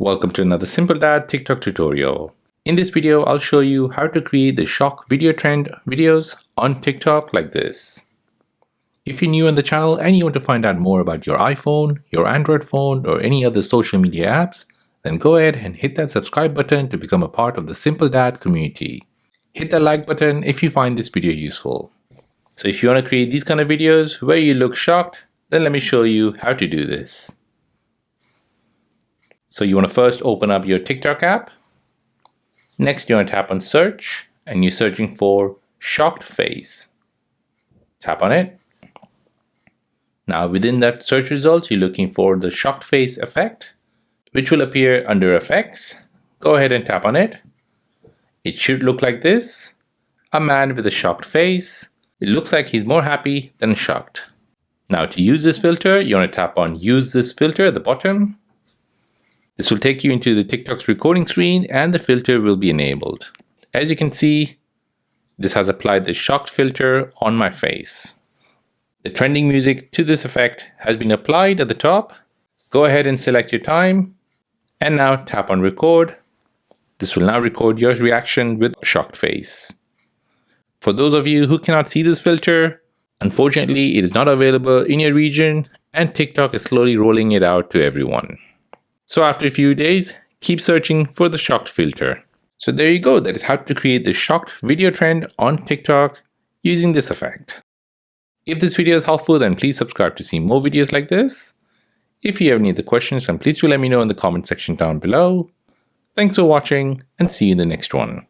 Welcome to another Simple Dad TikTok tutorial. In this video, I'll show you how to create the shock video trend videos on TikTok like this. If you're new on the channel and you want to find out more about your iPhone, your Android phone, or any other social media apps, then go ahead and hit that subscribe button to become a part of the Simple Dad community. Hit that like button if you find this video useful. So if you want to create these kind of videos where you look shocked, then let me show you how to do this. So you want to first open up your TikTok app. Next, you want to tap on search and you're searching for shocked face. Tap on it. Now within that search results, you're looking for the shocked face effect, which will appear under effects. Go ahead and tap on it. It should look like this. A man with a shocked face. It looks like he's more happy than shocked. Now to use this filter, you want to tap on use this filter at the bottom. This will take you into the TikTok's recording screen and the filter will be enabled. As you can see, this has applied the shocked filter on my face. The trending music to this effect has been applied at the top. Go ahead and select your time and now tap on record. This will now record your reaction with a shocked face. For those of you who cannot see this filter, unfortunately it is not available in your region and TikTok is slowly rolling it out to everyone. So after a few days, keep searching for the shocked filter. So there you go, that is how to create the shocked video trend on TikTok using this effect. If this video is helpful, then please subscribe to see more videos like this. If you have any other questions, then please do let me know in the comment section down below. Thanks for watching and see you in the next one.